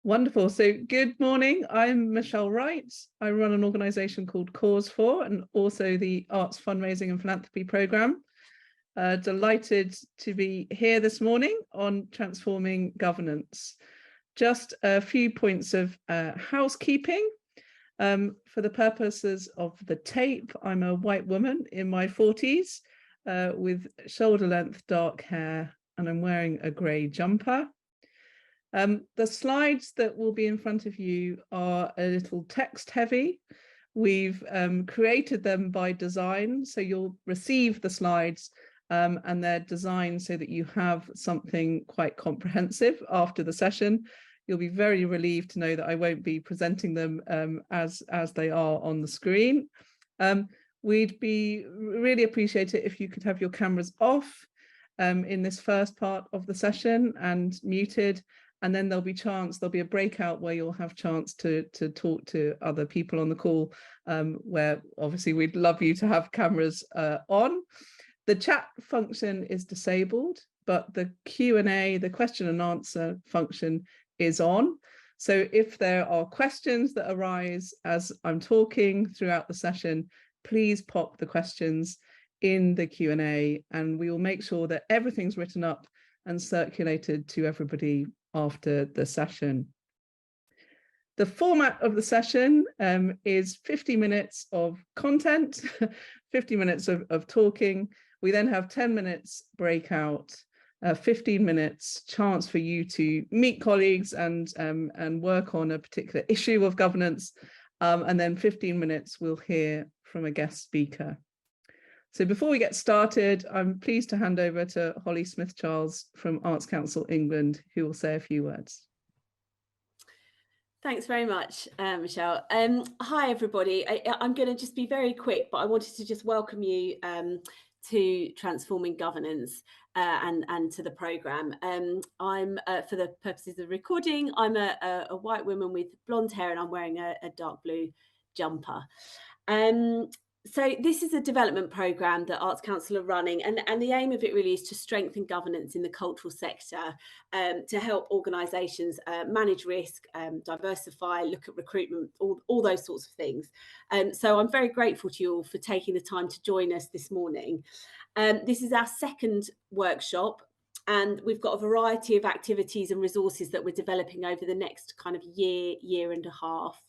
Wonderful. So good morning. I'm Michelle Wright. I run an organisation called Cause For and also the Arts Fundraising and Philanthropy Programme. Delighted to be here this morning on transforming governance. Just a few points of housekeeping. For the purposes of the tape, I'm a white woman in my 40s with shoulder-length dark hair, and I'm wearing a grey jumper. The slides that will be in front of you are a little text heavy. We've created them by design, so you'll receive the slides and they're designed so that you have something quite comprehensive after the session. You'll be very relieved to know that I won't be presenting them as they are on the screen. We'd be really appreciate it if you could have your cameras off in this first part of the session and muted. And then there'll be a breakout where you'll have chance to talk to other people on the call, where obviously we'd love you to have cameras on. The chat function is disabled, but the Q&A, the question and answer function is on. So if there are questions that arise as I'm talking throughout the session, please pop the questions in the Q&A and we will make sure that everything's written up and circulated to everybody after the session. The format of the session is 50 minutes of content, 50 minutes of talking. We then have 10 minutes breakout, 15 minutes chance for you to meet colleagues and work on a particular issue of governance. And then 15 minutes we'll hear from a guest speaker. So before we get started, I'm pleased to hand over to Holly Smith-Charles from Arts Council England, who will say a few words. Thanks very much, Michelle. Hi, everybody. I'm going to just be very quick, but I wanted to just welcome you to Transforming Governance and to the programme. I'm, for the purposes of recording, I'm a white woman with blonde hair and I'm wearing a dark blue jumper. So this is a development programme that Arts Council are running, and the aim of it really is to strengthen governance in the cultural sector, to help organisations manage risk, diversify, look at recruitment, all those sorts of things. So I'm very grateful to you all for taking the time to join us this morning. This is our second workshop, and we've got a variety of activities and resources that we're developing over the next kind of year and a half.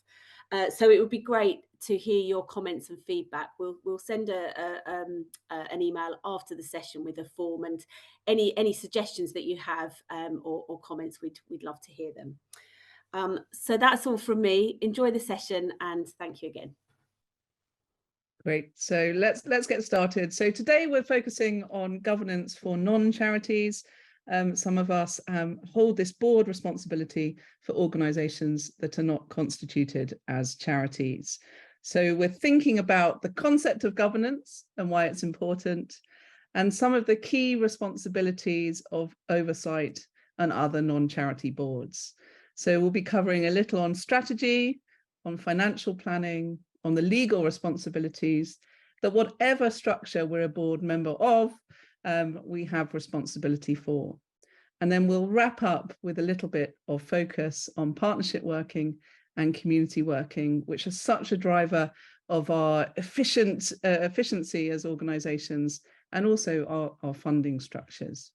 So it would be great to hear your comments and feedback. We'll send an email after the session with a form, and any suggestions that you have or comments, we'd love to hear them. So that's all from me. Enjoy the session and thank you again. Great. So let's get started. So today we're focusing on governance for non-charities. Some of us hold this board responsibility for organisations that are not constituted as charities. So we're thinking about the concept of governance and why it's important, and some of the key responsibilities of oversight and other non-charity boards. So we'll be covering a little on strategy, on financial planning, on the legal responsibilities, that whatever structure we're a board member of, we have responsibility for. And then we'll wrap up with a little bit of focus on partnership working and community working, which is such a driver of our efficiency as organisations and also our funding structures.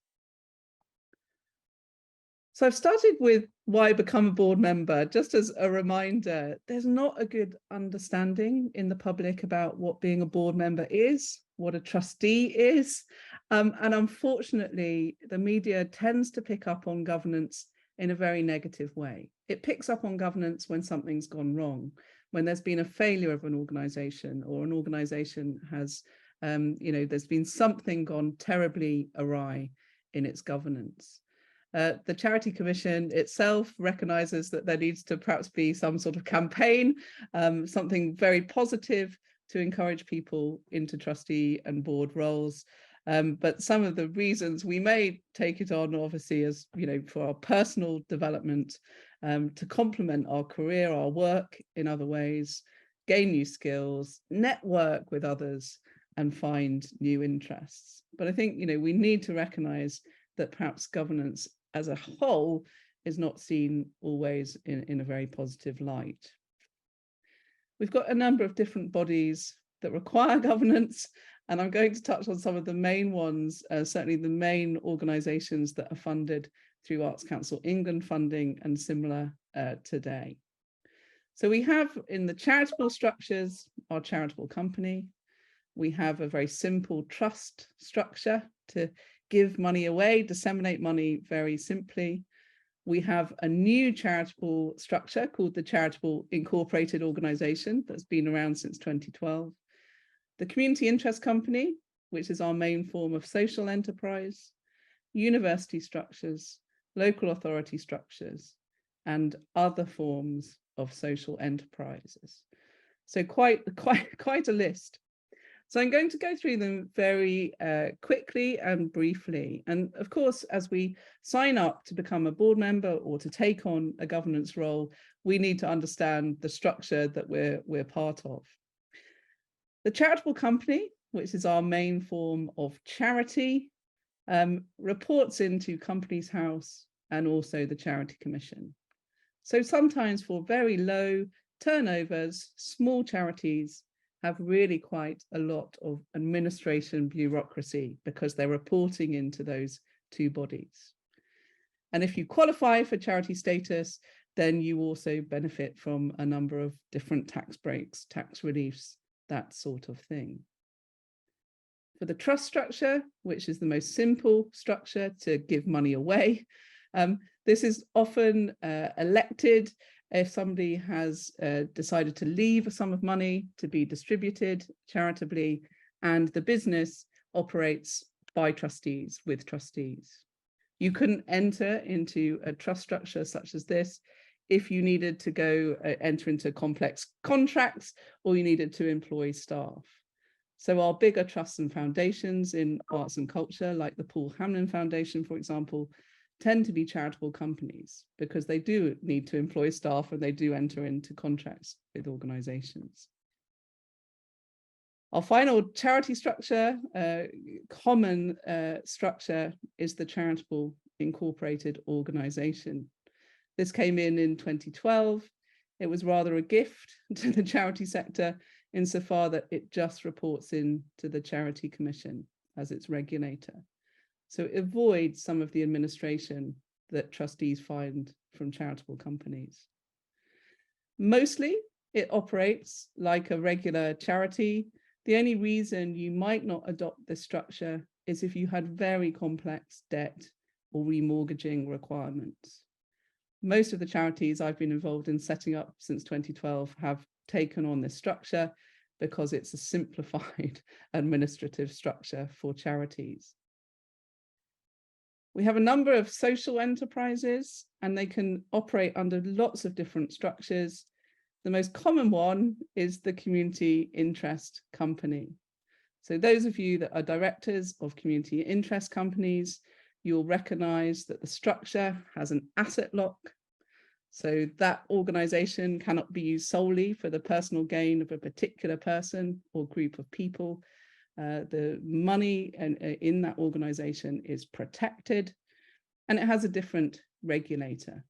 So I've started with why become a board member. Just as a reminder, there's not a good understanding in the public about what being a board member is, what a trustee is. And unfortunately, the media tends to pick up on governance in a very negative way. It picks up on governance when something's gone wrong, when there's been a failure of an organisation, or an organisation has, there's been something gone terribly awry in its governance. The Charity Commission itself recognises that there needs to perhaps be some sort of campaign, something very positive to encourage people into trustee and board roles. But some of the reasons we may take it on, obviously, as for our personal development, to complement our career, our work in other ways, gain new skills, network with others, and find new interests. But I think we need to recognise that perhaps governance as a whole is not seen always in a very positive light. We've got a number of different bodies that require governance, and I'm going to touch on some of the main ones, certainly the main organisations that are funded through Arts Council England funding and similar today. So we have in the charitable structures, our charitable company. We have a very simple trust structure to give money away, disseminate money very simply. We have a new charitable structure called the Charitable Incorporated Organisation that's been around since 2012. The Community Interest Company, which is our main form of social enterprise, university structures, local authority structures, and other forms of social enterprises. So quite a list. So I'm going to go through them very quickly and briefly. And of course, as we sign up to become a board member or to take on a governance role, we need to understand the structure that we're part of. The charitable company, which is our main form of charity, reports into Companies House and also the Charity Commission. So sometimes for very low turnovers, small charities have really quite a lot of administration bureaucracy because they're reporting into those two bodies. And if you qualify for charity status, then you also benefit from a number of different tax breaks, tax reliefs, that sort of thing. For the trust structure, which is the most simple structure to give money away, this is often elected if somebody has decided to leave a sum of money to be distributed charitably, and the business operates by trustees, with trustees. You couldn't enter into a trust structure such as this if you needed to go enter into complex contracts or you needed to employ staff. So our bigger trusts and foundations in arts and culture, like the Paul Hamlyn Foundation, for example, tend to be charitable companies because they do need to employ staff and they do enter into contracts with organisations. Our final charity structure, common structure, is the Charitable Incorporated Organisation. This came in 2012. It was rather a gift to the charity sector insofar that it just reports in to the Charity Commission as its regulator. So it avoids some of the administration that trustees find from charitable companies. Mostly, it operates like a regular charity. The only reason you might not adopt this structure is if you had very complex debt or remortgaging requirements. Most of the charities I've been involved in setting up since 2012 have taken on this structure because it's a simplified administrative structure for charities. We have a number of social enterprises and they can operate under lots of different structures. The most common one is the Community Interest Company. So those of you that are directors of community interest companies, you'll recognise that the structure has an asset lock. So that organisation cannot be used solely for the personal gain of a particular person or group of people. The money in that organisation is protected, and it has a different regulator,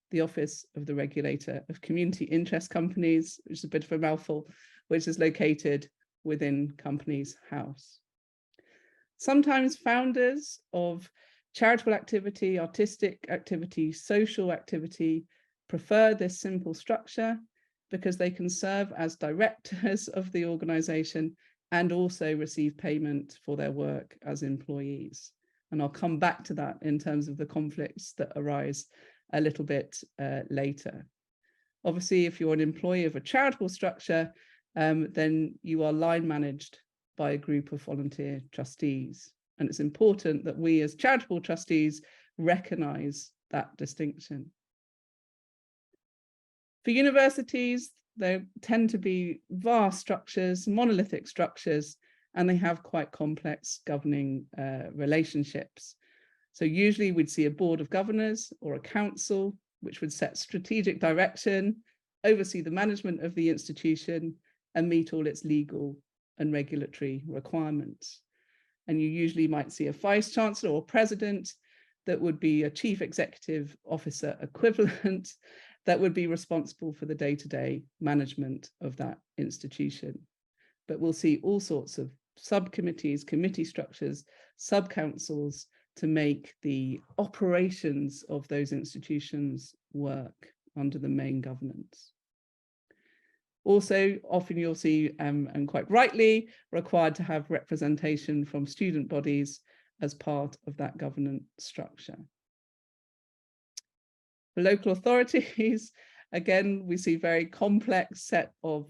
the Office of the Regulator of Community Interest Companies, which is a bit of a mouthful, which is located within Companies House. Sometimes founders of charitable activity, artistic activity, social activity prefer this simple structure because they can serve as directors of the organisation and also receive payment for their work as employees. And I'll come back to that in terms of the conflicts that arise a little bit later. Obviously, if you're an employee of a charitable structure, then you are line managed by a group of volunteer trustees. And it's important that we as charitable trustees recognise that distinction. For universities, they tend to be vast structures, monolithic structures, and they have quite complex governing relationships. So usually we'd see a board of governors or a council, which would set strategic direction, oversee the management of the institution, and meet all its legal and regulatory requirements. And you usually might see a vice chancellor or president, that would be a chief executive officer equivalent that would be responsible for the day-to-day management of that institution. But we'll see all sorts of subcommittees, committee structures, sub-councils to make the operations of those institutions work under the main governance. Also, often you'll see, and quite rightly, required to have representation from student bodies as part of that governance structure. For local authorities, again, we see very complex set of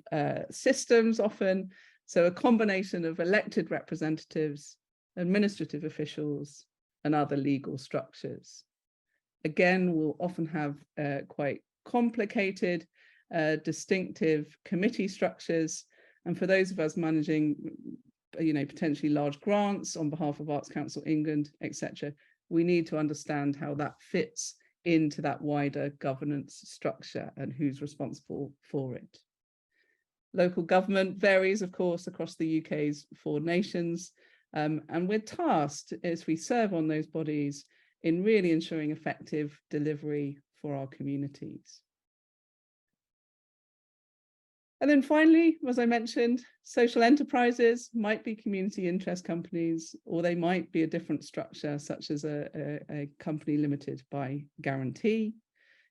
systems often. So a combination of elected representatives, administrative officials, and other legal structures. Again, we'll often have quite complicated, distinctive committee structures. And for those of us managing, potentially large grants on behalf of Arts Council England, etc., we need to understand how that fits into that wider governance structure and who's responsible for it. Local government varies, of course, across the UK's 4 nations, and we're tasked, as we serve on those bodies, in really ensuring effective delivery for our communities. And then finally, as I mentioned, social enterprises might be community interest companies, or they might be a different structure, such as a company limited by guarantee.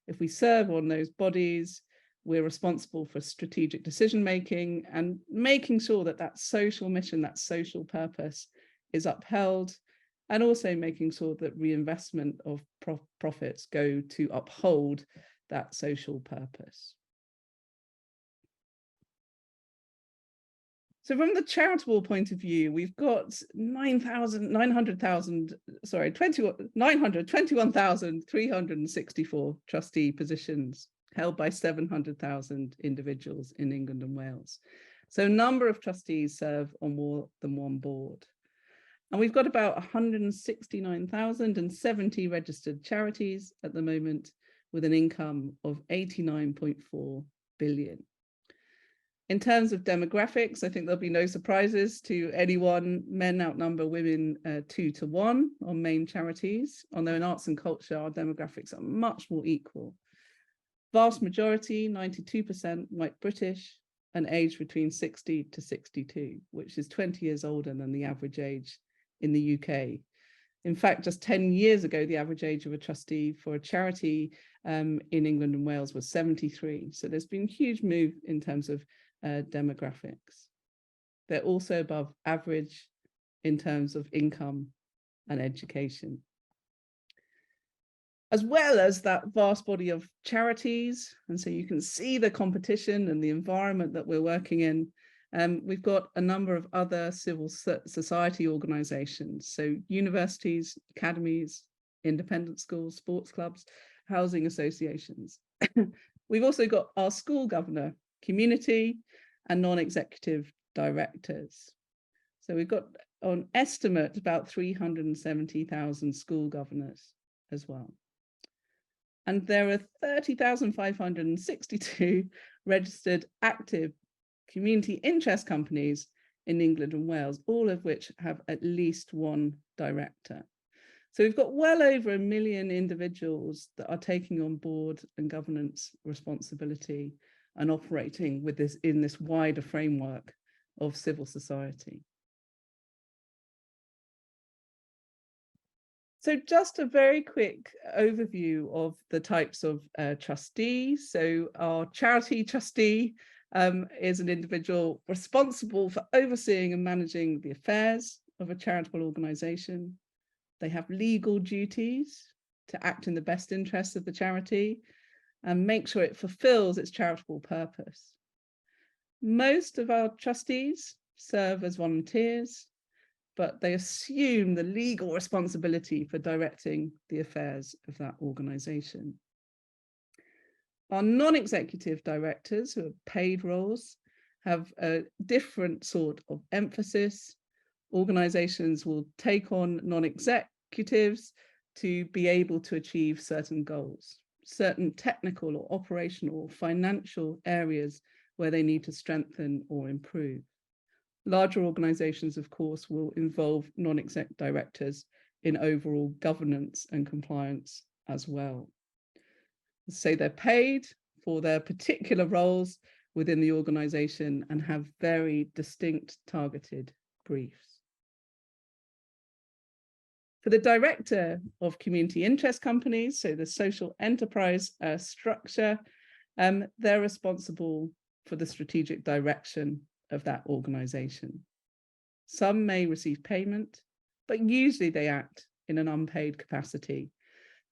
If we serve on those bodies, we're responsible for strategic decision-making and making sure that that social mission, that social purpose is upheld, and also making sure that reinvestment of profits go to uphold that social purpose. So from the charitable point of view, we've got 921,364 trustee positions held by 700,000 individuals in England and Wales. So a number of trustees serve on more than one board. And we've got about 169,070 registered charities at the moment, with an income of 89.4 billion. In terms of demographics, I think there'll be no surprises to anyone. Men outnumber women 2 to 1 on main charities, although in arts and culture, our demographics are much more equal. Vast majority, 92%, white British, and aged between 60 to 62, which is 20 years older than the average age in the UK. In fact, just 10 years ago, the average age of a trustee for a charity in England and Wales was 73. So there's been a huge move in terms of demographics. They're also above average in terms of income and education. As well as that vast body of charities, and so you can see the competition and the environment that we're working in. We've got a number of other civil society organisations, so universities, academies, independent schools, sports clubs, housing associations. We've also got our school governor, community, and non-executive directors. So we've got on estimate about 370,000 school governors as well. And there are 30,562 registered active community interest companies in England and Wales, all of which have at least one director. So we've got well over 1 million individuals that are taking on board and governance responsibility and operating with this in this wider framework of civil society. So just a very quick overview of the types of trustees. So our charity trustee is an individual responsible for overseeing and managing the affairs of a charitable organisation. They have legal duties to act in the best interests of the charity and make sure it fulfills its charitable purpose. Most of our trustees serve as volunteers, but they assume the legal responsibility for directing the affairs of that organisation. Our non-executive directors, who are paid roles, have a different sort of emphasis. Organisations will take on non-executives to be able to achieve certain goals, certain technical or operational or financial areas where they need to strengthen or improve. Larger organisations, of course, will involve non-exec directors in overall governance and compliance as well. So they're paid for their particular roles within the organisation and have very distinct targeted briefs. For the director of community interest companies, so the social enterprise structure, they're responsible for the strategic direction of that organisation. Some may receive payment, but usually they act in an unpaid capacity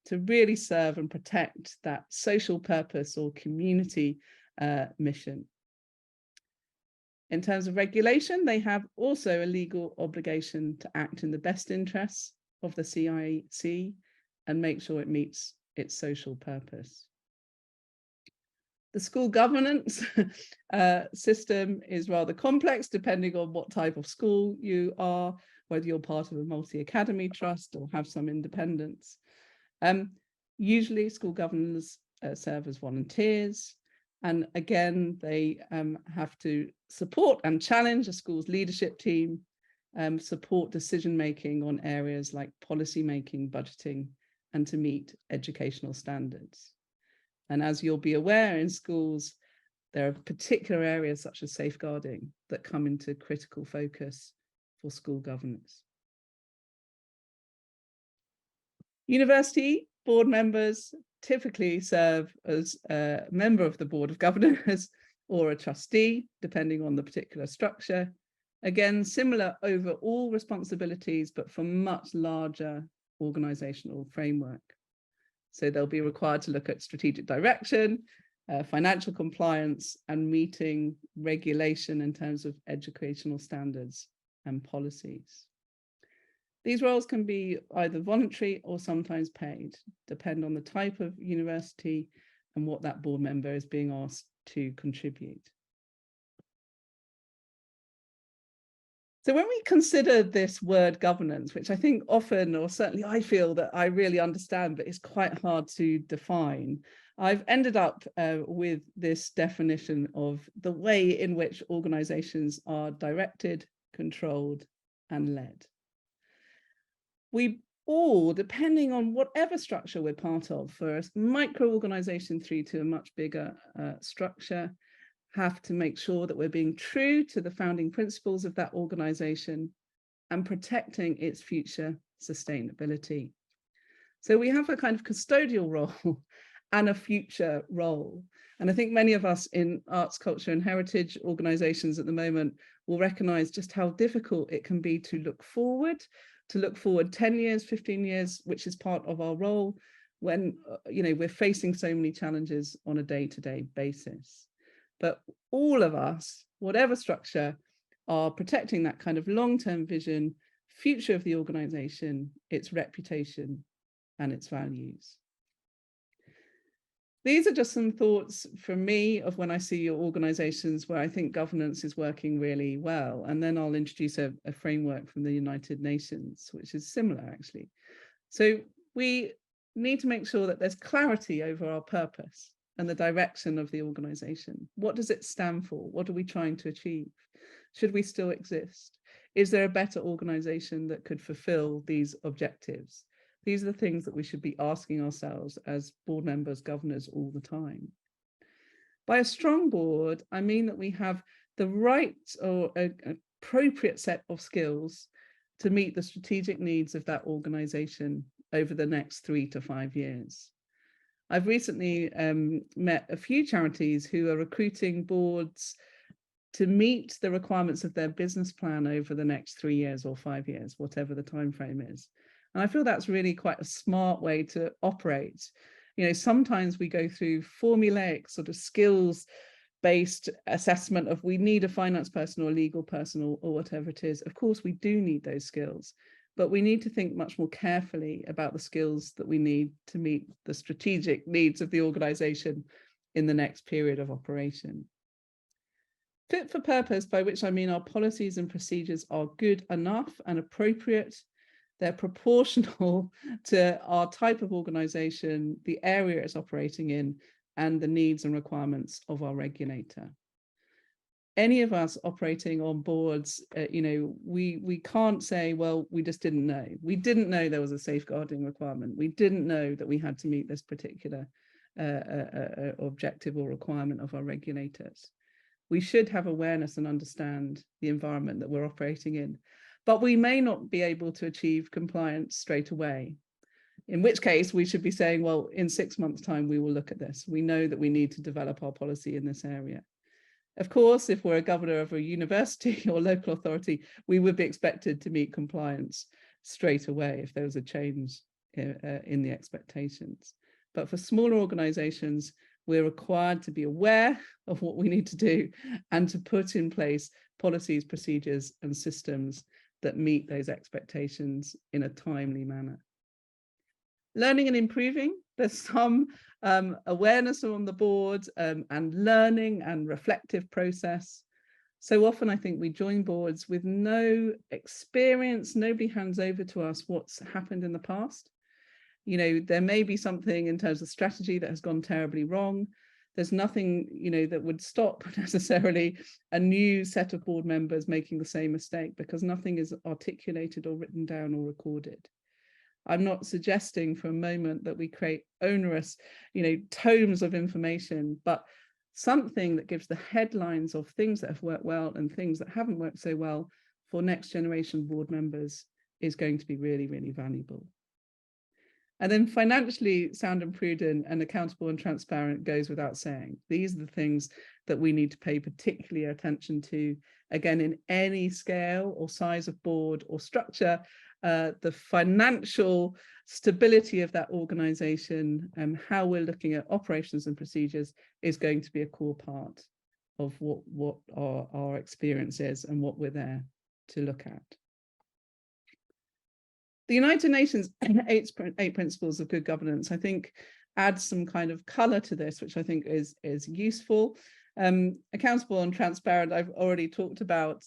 to really serve and protect that social purpose or community mission. In terms of regulation, they have also a legal obligation to act in the best interests of the CIC and make sure it meets its social purpose. The school governance system is rather complex depending on what type of school you are, whether you're part of a multi-academy trust or have some independence. Usually school governors serve as volunteers, and again, they have to support and challenge a school's leadership team, support decision-making on areas like policy-making, budgeting, and to meet educational standards. And as you'll be aware, in schools, there are particular areas such as safeguarding that come into critical focus for school governance. University board members typically serve as a member of the board of governors or a trustee, depending on the particular structure. Again, similar overall responsibilities, but for much larger organizational framework. So they'll be required to look at strategic direction, financial compliance, and meeting regulation in terms of educational standards and policies. These roles can be either voluntary or sometimes paid, depend on the type of university and what that board member is being asked to contribute. So when we consider this word governance, which I think often, or certainly I feel that I really understand, but it's quite hard to define, I've ended up with this definition of the way in which organizations are directed, controlled, and led. We all, depending on whatever structure we're part of, for a micro-organization through to a much bigger structure, have to make sure that we're being true to the founding principles of that organization and protecting its future sustainability. So we have a kind of custodial role and a future role. And I think many of us in arts, culture and heritage organizations at the moment will recognize just how difficult it can be to look forward 10 years, 15 years, which is part of our role when we're facing so many challenges on a day-to-day basis. But all of us, whatever structure, are protecting that kind of long-term vision, future of the organization, its reputation, and its values. These are just some thoughts from me of when I see your organizations where I think governance is working really well. And then I'll introduce a framework from the United Nations, which is similar, actually. So we need to make sure that there's clarity over our purpose and the direction of the organization. What does it stand for? What are we trying to achieve? Should we still exist? Is there a better organization that could fulfill these objectives? These are the things that we should be asking ourselves as board members, governors all the time. By a strong board, I mean that we have the right or an appropriate set of skills to meet the strategic needs of that organization over the next 3 to 5 years. I've recently met a few charities who are recruiting boards to meet the requirements of their business plan over the next 3 years or 5 years, whatever the time frame is. And I feel that's really quite a smart way to operate. Sometimes we go through formulaic sort of skills-based assessment of we need a finance person or a legal person or whatever it is. Of course, we do need those skills. But we need to think much more carefully about the skills that we need to meet the strategic needs of the organization in the next period of operation. Fit for purpose, by which I mean our policies and procedures are good enough and appropriate. They're proportional to our type of organization, the area it's operating in, and the needs and requirements of our regulator. any of us operating on boards, we can't say, well, we just didn't know. We didn't know there was a safeguarding requirement. We didn't know that we had to meet this particular objective or requirement of our regulators. We should have awareness and understand the environment that we're operating in, but we may not be able to achieve compliance straight away. In which case we should be saying, well, in 6 months' time, we will look at this. We know that we need to develop our policy in this area. Of course, if we're a governor of a university or local authority, we would be expected to meet compliance straight away if there was a change in the expectations. But for smaller organizations, we're required to be aware of what we need to do and to put in place policies, procedures, and systems that meet those expectations in a timely manner. Learning and improving, there's some awareness on the board and learning and reflective process. So often I think we join boards with no experience, nobody hands over to us what's happened in the past. There may be something in terms of strategy that has gone terribly wrong. There's nothing, that would stop necessarily a new set of board members making the same mistake, because nothing is articulated or written down or recorded. I'm not suggesting for a moment that we create onerous, tomes of information, but something that gives the headlines of things that have worked well and things that haven't worked so well for next generation board members is going to be really, really valuable. And then financially sound and prudent and accountable and transparent goes without saying. These are the things that we need to pay particularly attention to, again, in any scale or size of board or structure. The financial stability of that organization and how we're looking at operations and procedures is going to be a core part of what our experience is and what we're there to look at. The United Nations 8 principles of good governance, I think, adds some kind of color to this, which I think is useful. Accountable and transparent, I've already talked about.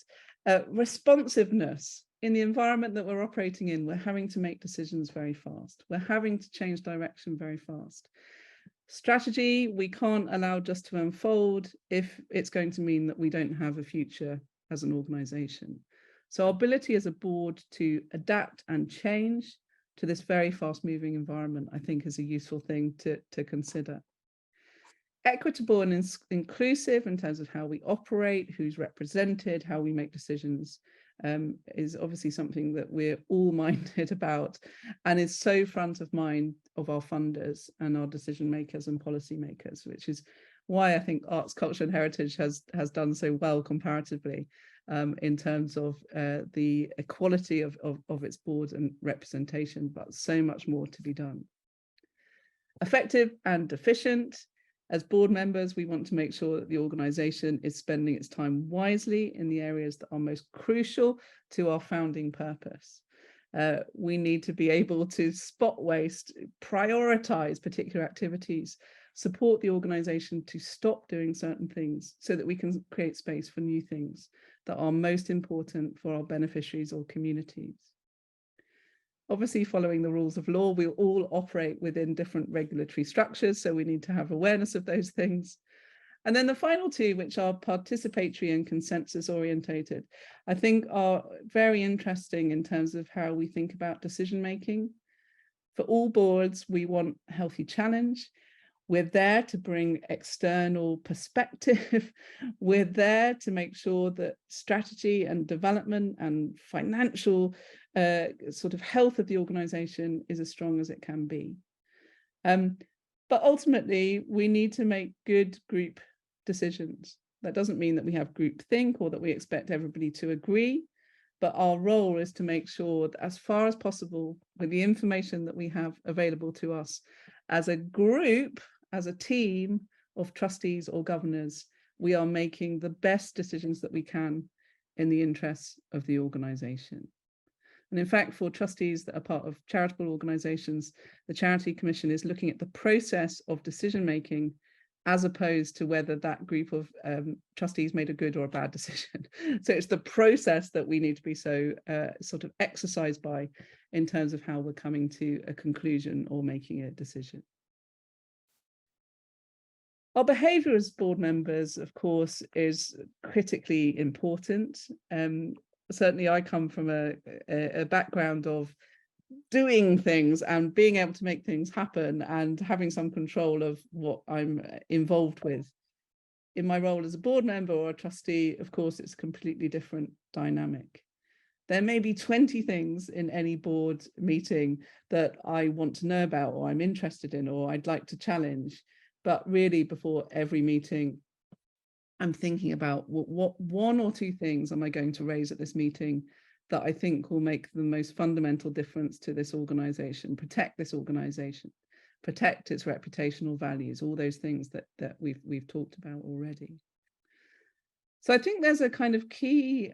Responsiveness. In the environment that we're operating in, we're having to make decisions very fast. We're having to change direction very fast. Strategy, we can't allow just to unfold if it's going to mean that we don't have a future as an organization. So our ability as a board to adapt and change to this very fast moving environment, I think, is a useful thing to consider. Equitable and inclusive in terms of how we operate, who's represented, how we make decisions, is obviously something that we're all minded about and is so front of mind of our funders and our decision makers and policy makers, which is why I think arts, culture and heritage has done so well comparatively in terms of the equality of its board and representation, but so much more to be done. Effective and efficient. As board members, we want to make sure that the organisation is spending its time wisely in the areas that are most crucial to our founding purpose. We need to be able to spot waste, prioritise particular activities, support the organisation to stop doing certain things so that we can create space for new things that are most important for our beneficiaries or communities. Obviously, following the rules of law, we all operate within different regulatory structures, so we need to have awareness of those things. And then the final two, which are participatory and consensus orientated, I think are very interesting in terms of how we think about decision making. For all boards, we want healthy challenge. We're there to bring external perspective. We're there to make sure that strategy and development and financial sort of health of the organization is as strong as it can be. But ultimately, we need to make good group decisions. That doesn't mean that we have groupthink or that we expect everybody to agree, but our role is to make sure that as far as possible, with the information that we have available to us as a group, as a team of trustees or governors, we are making the best decisions that we can in the interests of the organisation. And in fact, for trustees that are part of charitable organisations, the Charity Commission is looking at the process of decision making as opposed to whether that group of trustees made a good or a bad decision. So it's the process that we need to be so sort of exercised by in terms of how we're coming to a conclusion or making a decision. Our behaviour as board members, of course, is critically important. Certainly I come from a background of doing things and being able to make things happen and having some control of what I'm involved with. In my role as a board member or a trustee, of course, it's a completely different dynamic. There may be 20 things in any board meeting that I want to know about or I'm interested in or I'd like to challenge. But really, before every meeting, I'm thinking about what one or two things am I going to raise at this meeting that I think will make the most fundamental difference to this organization, protect this organization, protect its reputational values, all those things that we've talked about already. So I think there's a kind of key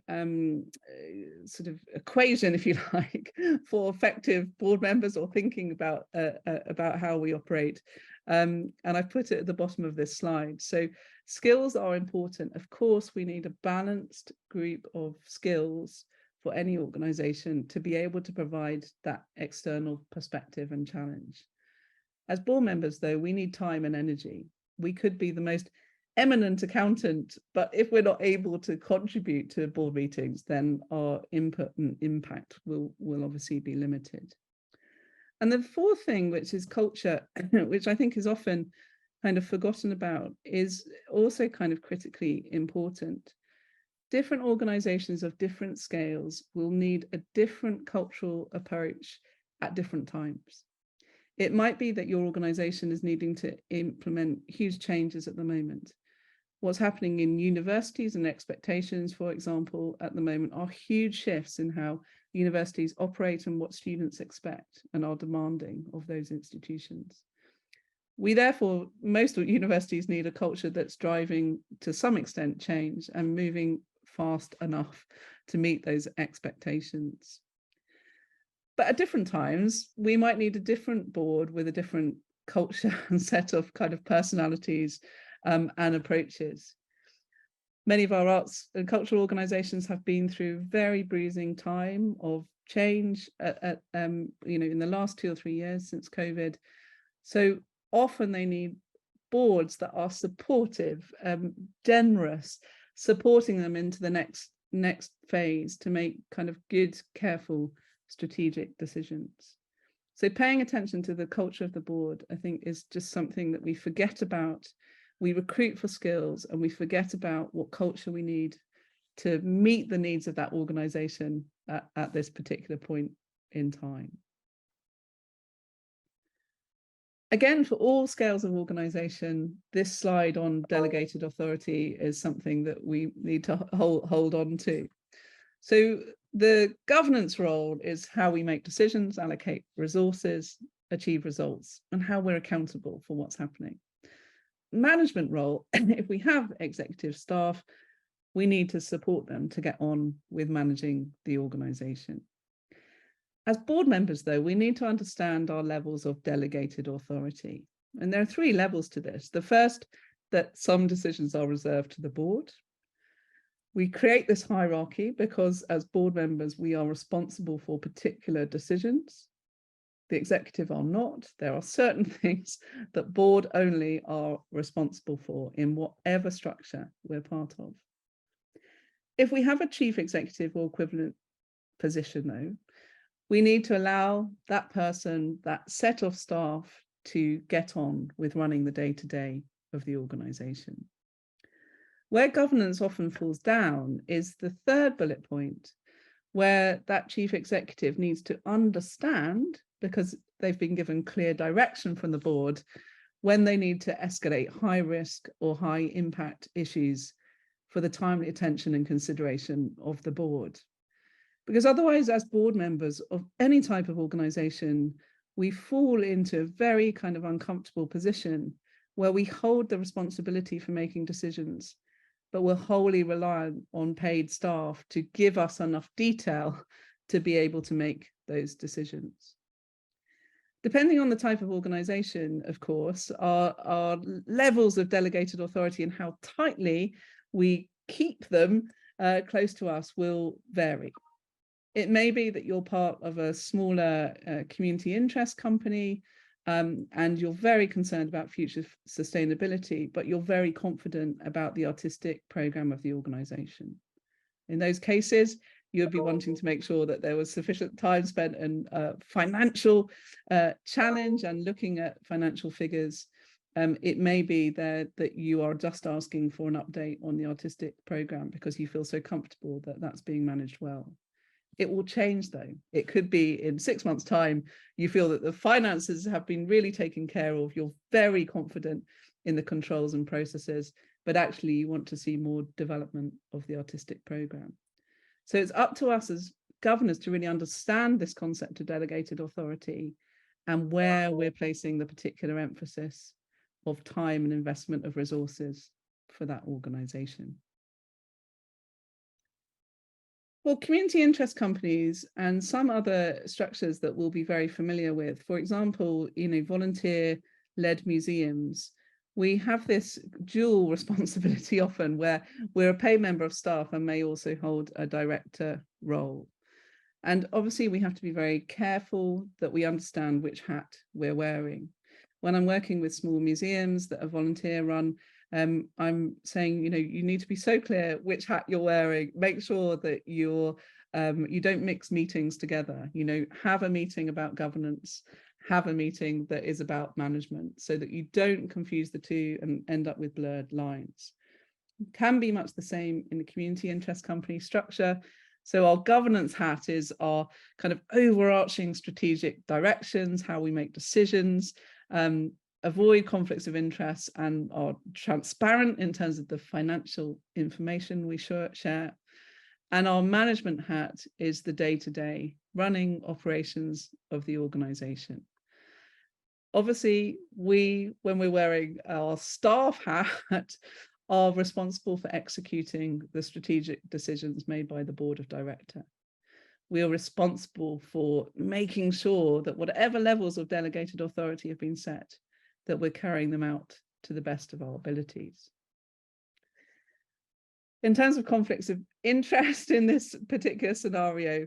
sort of equation, if you like, for effective board members or thinking about how we operate. And I've put it at the bottom of this slide. So skills are important. Of course, we need a balanced group of skills for any organization to be able to provide that external perspective and challenge. As board members, though, we need time and energy. We could be the most eminent accountant, but if we're not able to contribute to board meetings, then our input and impact will obviously be limited. And the fourth thing, which is culture, which I think is often kind of forgotten about, is also kind of critically important. Different organizations of different scales will need a different cultural approach at different times. It might be that your organization is needing to implement huge changes at the moment. What's happening in universities and expectations, for example, at the moment are huge shifts in how universities operate and what students expect and are demanding of those institutions. We therefore, most universities need a culture that's driving to some extent change and moving fast enough to meet those expectations. But at different times, we might need a different board with a different culture and set of kind of personalities and approaches. Many of our arts and cultural organisations have been through very bruising time of change in the last 2 or 3 years since COVID. So often they need boards that are supportive, generous, supporting them into the next phase to make kind of good, careful, strategic decisions. So paying attention to the culture of the board, I think, is just something that we forget about. We recruit for skills and we forget about what culture we need to meet the needs of that organisation at this particular point in time. Again, for all scales of organisation, this slide on delegated authority is something that we need to hold on to. So the governance role is how we make decisions, allocate resources, achieve results, and how we're accountable for what's happening. Management role, if we have executive staff, we need to support them to get on with managing the organisation. As board members, though, we need to understand our levels of delegated authority. And there are 3 levels to this. The first, that some decisions are reserved to the board. We create this hierarchy because as board members, we are responsible for particular decisions. The executive are not. There are certain things that board only are responsible for in whatever structure we're part of. If we have a chief executive or equivalent position, though, we need to allow that person, that set of staff, to get on with running the day-to-day of the organisation. Where governance often falls down is the 3rd bullet point, where that chief executive needs to understand, because they've been given clear direction from the board, when they need to escalate high risk or high impact issues for the timely attention and consideration of the board. Because otherwise, as board members of any type of organisation, we fall into a very kind of uncomfortable position where we hold the responsibility for making decisions, but we're wholly reliant on paid staff to give us enough detail to be able to make those decisions. Depending on the type of organisation, of course, our levels of delegated authority and how tightly we keep them close to us will vary. It may be that you're part of a smaller community interest company and you're very concerned about future sustainability, but you're very confident about the artistic program of the organization. In those cases, you would be wanting to make sure that there was sufficient time spent and financial challenge and looking at financial figures. It may be that you are just asking for an update on the artistic program because you feel so comfortable that that's being managed well. It will change though. It could be in 6 months' time, you feel that the finances have been really taken care of. You're very confident in the controls and processes, but actually you want to see more development of the artistic program. So it's up to us as governors to really understand this concept of delegated authority and where we're placing the particular emphasis of time and investment of resources for that organisation. Well, community interest companies and some other structures that we'll be very familiar with, for example, volunteer-led museums, we have this dual responsibility often where we're a paid member of staff and may also hold a director role. And obviously we have to be very careful that we understand which hat we're wearing. When I'm working with small museums that are volunteer run, I'm saying, you need to be so clear which hat you're wearing. Make sure that you don't mix meetings together. Have a meeting about governance, have a meeting that is about management, so that you don't confuse the two and end up with blurred lines. It can be much the same in the community interest company structure. So our governance hat is our kind of overarching strategic directions, how we make decisions, avoid conflicts of interest, and are transparent in terms of the financial information we share. And our management hat is the day-to-day running operations of the organization. Obviously, when we're wearing our staff hat, are responsible for executing the strategic decisions made by the board of directors. We are responsible for making sure that whatever levels of delegated authority have been set, that we're carrying them out to the best of our abilities. In terms of conflicts of interest in this particular scenario,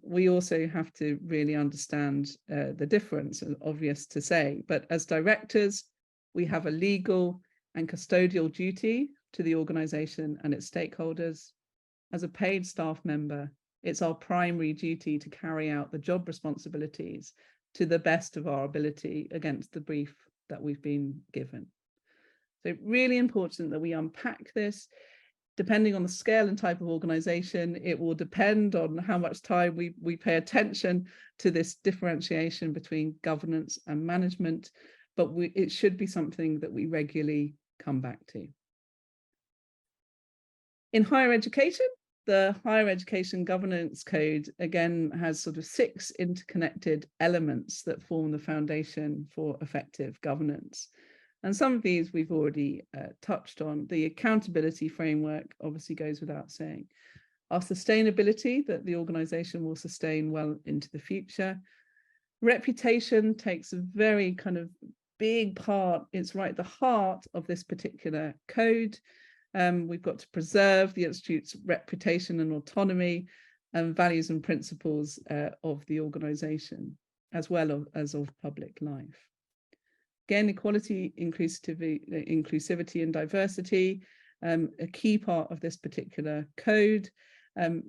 we also have to really understand the difference, and obvious to say, but as directors, we have a legal and custodial duty to the organisation and its stakeholders. As a paid staff member, it's our primary duty to carry out the job responsibilities to the best of our ability against the brief that we've been given. So really important that we unpack this. Depending on the scale and type of organisation, it will depend on how much time we pay attention to this differentiation between governance and management, but it should be something that we regularly come back to. In higher education, the Higher Education Governance Code, again, has sort of 6 interconnected elements that form the foundation for effective governance. And some of these we've already touched on. The accountability framework obviously goes without saying. Our sustainability, that the organisation will sustain well into the future. Reputation takes a very kind of big part. It's right at the heart of this particular code. We've got to preserve the Institute's reputation and autonomy and values and principles of the organisation, as well as of public life. Again, equality, inclusivity and diversity, a key part of this particular code,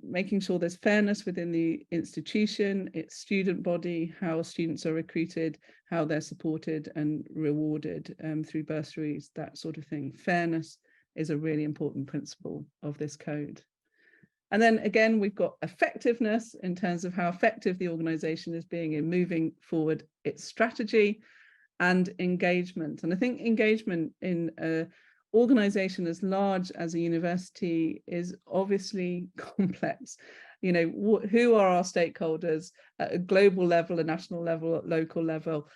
making sure there's fairness within the institution, its student body, how students are recruited, how they're supported and rewarded through bursaries, that sort of thing. Fairness is a really important principle of this code. And then again, we've got effectiveness in terms of how effective the organisation is being in moving forward its strategy, and engagement. And I think engagement in an organisation as large as a university is obviously complex. Who are our stakeholders at a global level, a national level, at local level?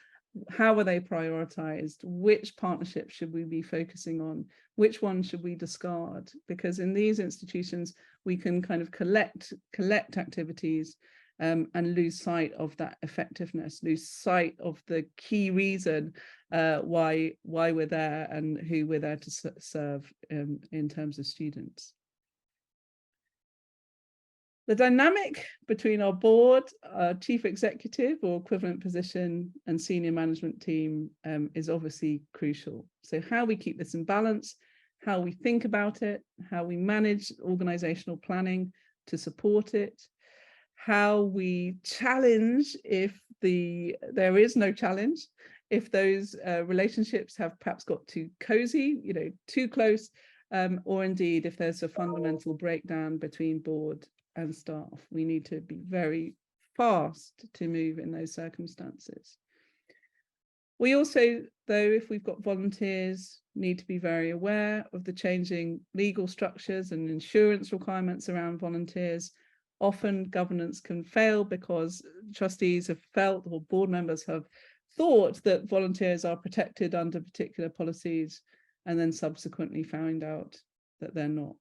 How are they prioritised? Which partnerships should we be focusing on? Which ones should we discard? Because in these institutions, we can kind of collect activities and lose sight of that effectiveness, lose sight of the key reason why we're there and who we're there to serve in terms of students. The dynamic between our board, our chief executive or equivalent position, and senior management team is obviously crucial. So how we keep this in balance, how we think about it, how we manage organizational planning to support it, how we challenge if there is no challenge, if those relationships have perhaps got too cozy, too close, or indeed if there's a fundamental breakdown between board and staff. We need to be very fast to move in those circumstances. We also, though, if we've got volunteers, need to be very aware of the changing legal structures and insurance requirements around volunteers. Often governance can fail because trustees have felt, or board members have thought, that volunteers are protected under particular policies, and then subsequently found out that they're not.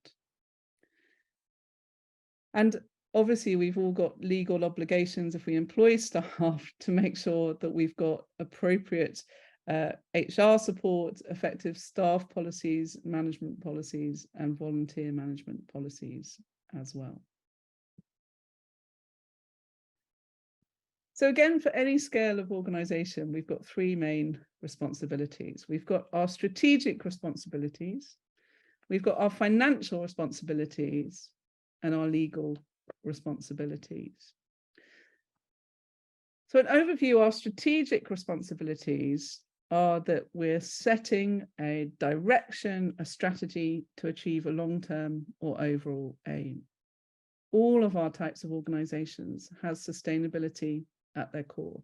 And obviously, we've all got legal obligations if we employ staff to make sure that we've got appropriate HR support, effective staff policies, management policies, and volunteer management policies as well. So again, for any scale of organisation, we've got three main responsibilities. We've got our strategic responsibilities, we've got our financial responsibilities, and our legal responsibilities. So an overview, our strategic responsibilities are that we're setting a direction, a strategy to achieve a long-term or overall aim. All of our types of organizations has sustainability at their core.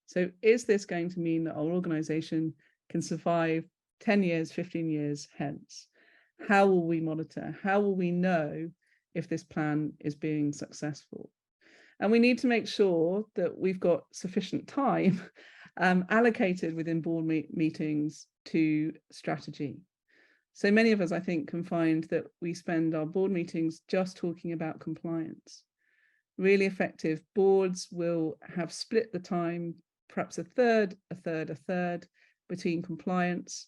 So is this going to mean that our organization can survive 10 years, 15 years hence? How will we monitor? How will we know if this plan is being successful? And we need to make sure that we've got sufficient time allocated within board meetings to strategy. So many of us, I think, can find that we spend our board meetings just talking about compliance. Really effective boards will have split the time, perhaps a third, between compliance,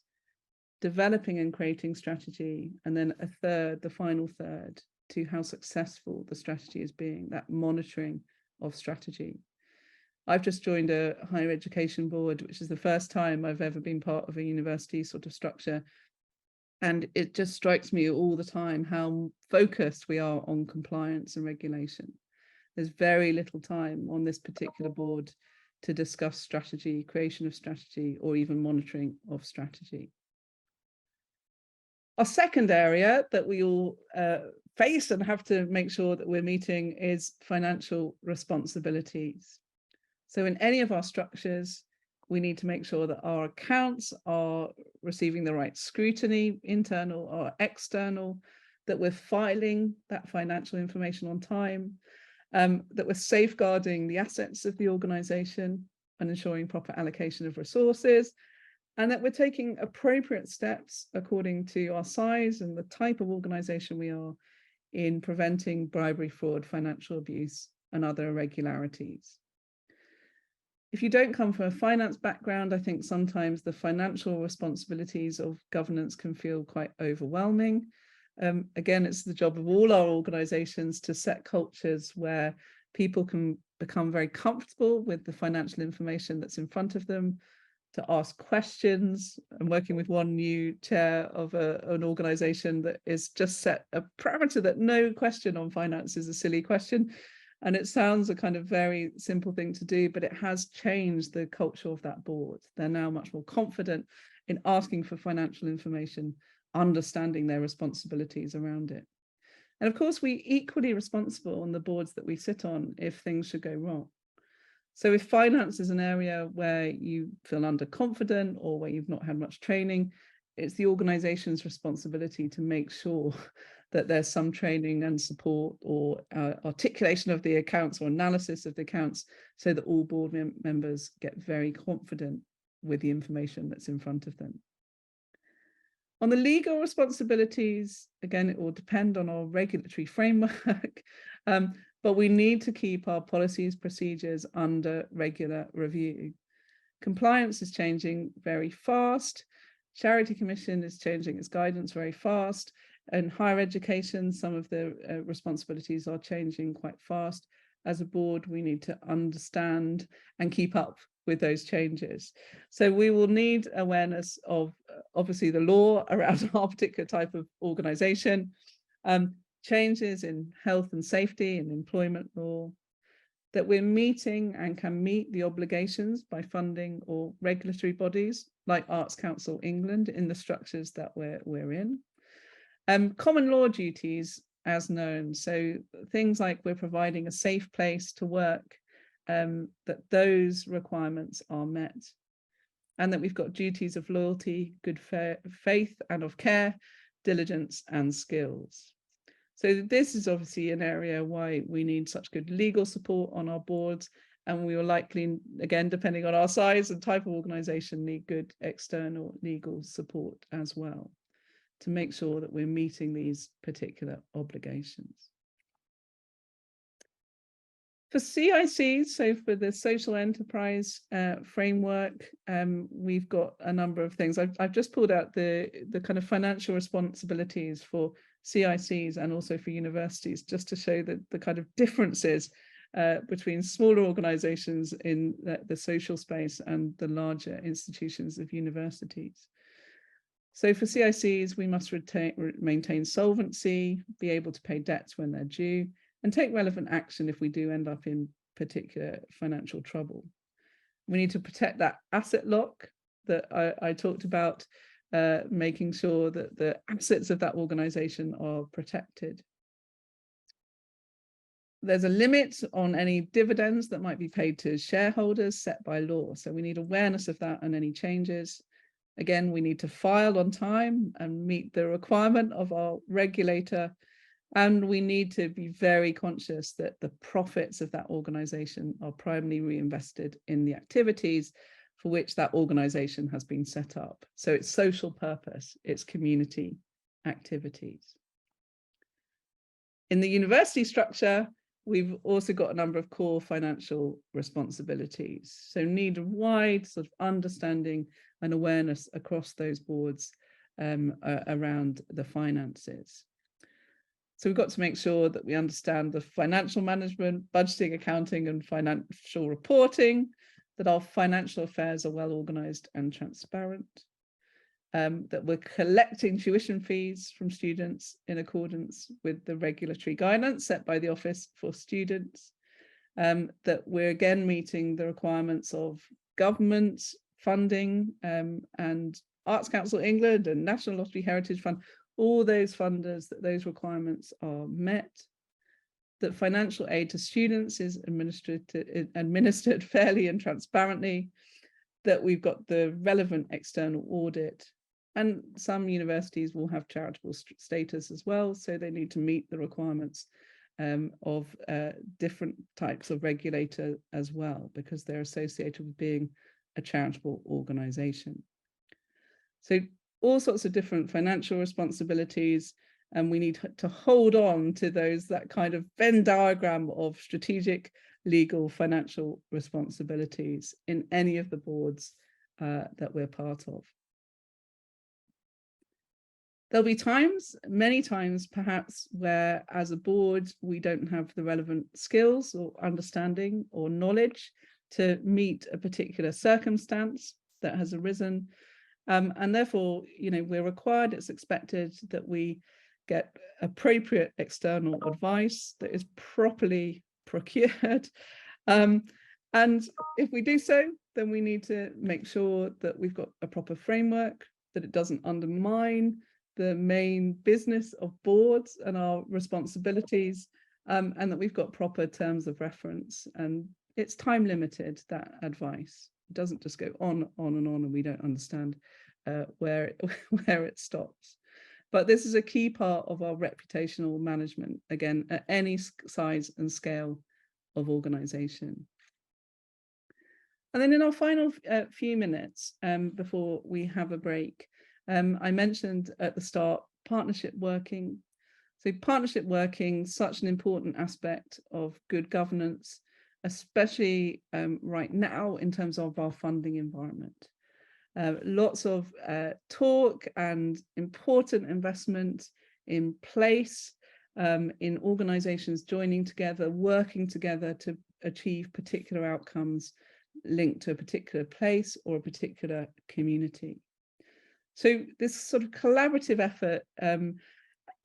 developing and creating strategy, and then a third, the final third, to how successful the strategy is being, that monitoring of strategy. I've just joined a higher education board, which is the first time I've ever been part of a university sort of structure. And it just strikes me all the time how focused we are on compliance and regulation. There's very little time on this particular board to discuss strategy, creation of strategy, or even monitoring of strategy. Our second area that we all face and have to make sure that we're meeting is financial responsibilities. So in any of our structures, we need to make sure that our accounts are receiving the right scrutiny, internal or external, that we're filing that financial information on time, that we're safeguarding the assets of the organization and ensuring proper allocation of resources, and that we're taking appropriate steps according to our size and the type of organization we are in preventing bribery, fraud, financial abuse, and other irregularities. If you don't come from a finance background, I think sometimes the financial responsibilities of governance can feel quite overwhelming. Again, it's the job of all our organizations to set cultures where people can become very comfortable with the financial information that's in front of them, to ask questions. I'm working with one new chair of an organization that is just set a parameter that no question on finance is a silly question. And it sounds a kind of very simple thing to do, but it has changed the culture of that board. They're now much more confident in asking for financial information, understanding their responsibilities around it. And of course, we're equally responsible on the boards that we sit on if things should go wrong. So if finance is an area where you feel underconfident or where you've not had much training, it's the organization's responsibility to make sure that there's some training and support or articulation of the accounts or analysis of the accounts so that all board members get very confident with the information that's in front of them. On the legal responsibilities, again, it will depend on our regulatory framework, but we need to keep our policies, procedures under regular review. Compliance is changing very fast. Charity Commission is changing its guidance very fast. In higher education, some of the responsibilities are changing quite fast. As a board, we need to understand and keep up with those changes. So we will need awareness of obviously the law around our particular type of organisation, changes in health and safety and employment law, that we're meeting and can meet the obligations by funding or regulatory bodies like Arts Council England in the structures that we're in. Common law duties as known, so things like we're providing a safe place to work, that those requirements are met, and that we've got duties of loyalty, good faith, and of care, diligence, and skills. So this is obviously an area why we need such good legal support on our boards, and we will likely, again, depending on our size and type of organisation, need good external legal support as well to make sure that we're meeting these particular obligations. For CICs, so for the social enterprise framework, we've got a number of things. I've just pulled out the kind of financial responsibilities for CICs and also for universities, just to show the kind of differences between smaller organizations in the social space and the larger institutions of universities. So for CICs, we must maintain solvency, be able to pay debts when they're due, and take relevant action if we do end up in particular financial trouble. We need to protect that asset lock that I talked about, making sure that the assets of that organisation are protected. There's a limit on any dividends that might be paid to shareholders set by law. So we need awareness of that and any changes. Again, we need to file on time and meet the requirement of our regulator. And we need to be very conscious that the profits of that organisation are primarily reinvested in the activities for which that organisation has been set up. So it's social purpose, it's community activities. In the university structure, we've also got a number of core financial responsibilities. So need a wide sort of understanding and awareness across those boards around the finances. So we've got to make sure that we understand the financial management, budgeting, accounting, and financial reporting, that our financial affairs are well organised and transparent, that we're collecting tuition fees from students in accordance with the regulatory guidance set by the Office for Students, that we're again meeting the requirements of government funding and Arts Council England and National Lottery Heritage Fund, all those funders, that those requirements are met, that financial aid to students is administered fairly and transparently, that we've got the relevant external audit, and some universities will have charitable status as well, so they need to meet the requirements of different types of regulator as well, because they're associated with being a charitable organisation. So all sorts of different financial responsibilities, and we need to hold on to that kind of Venn diagram of strategic, legal, financial responsibilities in any of the boards that we're part of. There'll be times, many times perhaps, where as a board we don't have the relevant skills or understanding or knowledge to meet a particular circumstance that has arisen. And therefore, we're required, it's expected that we get appropriate external advice that is properly procured. And if we do so, then we need to make sure that we've got a proper framework, that it doesn't undermine the main business of boards and our responsibilities, and that we've got proper terms of reference. And it's time limited, that advice. It doesn't just go on and on, and we don't understand where it stops. But this is a key part of our reputational management, again, at any size and scale of organisation. And then in our final few minutes before we have a break, I mentioned at the start partnership working. So partnership working, such an important aspect of good governance, especially right now in terms of our funding environment. Lots of talk and important investment in place in organizations joining together, working together to achieve particular outcomes linked to a particular place or a particular community. So this sort of collaborative effort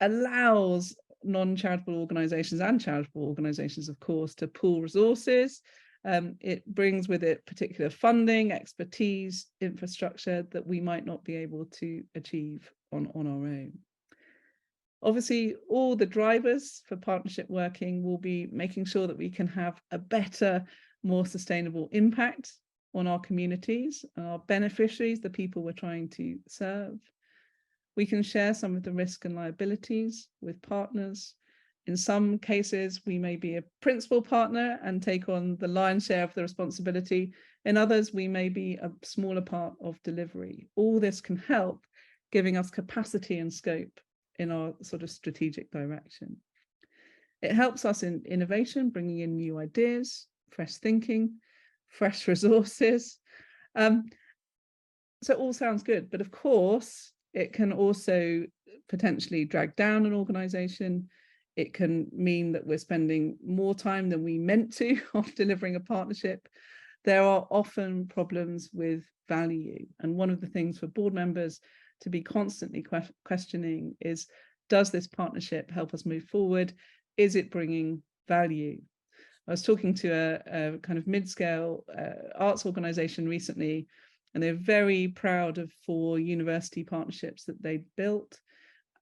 allows non-charitable organizations and charitable organizations, of course, to pool resources. It brings with it particular funding, expertise, infrastructure that we might not be able to achieve on our own. Obviously, all the drivers for partnership working will be making sure that we can have a better, more sustainable impact on our communities, our beneficiaries, the people we're trying to serve. We can share some of the risk and liabilities with partners. In some cases, we may be a principal partner and take on the lion's share of the responsibility. In others, we may be a smaller part of delivery. All this can help giving us capacity and scope in our sort of strategic direction. It helps us in innovation, bringing in new ideas, fresh thinking, fresh resources. So it all sounds good, but of course, it can also potentially drag down an organization. It can mean that we're spending more time than we meant to on delivering a partnership. There are often problems with value. And one of the things for board members to be constantly questioning is, does this partnership help us move forward? Is it bringing value? I was talking to a kind of mid-scale arts organization recently, and they're very proud of 4 university partnerships that they built.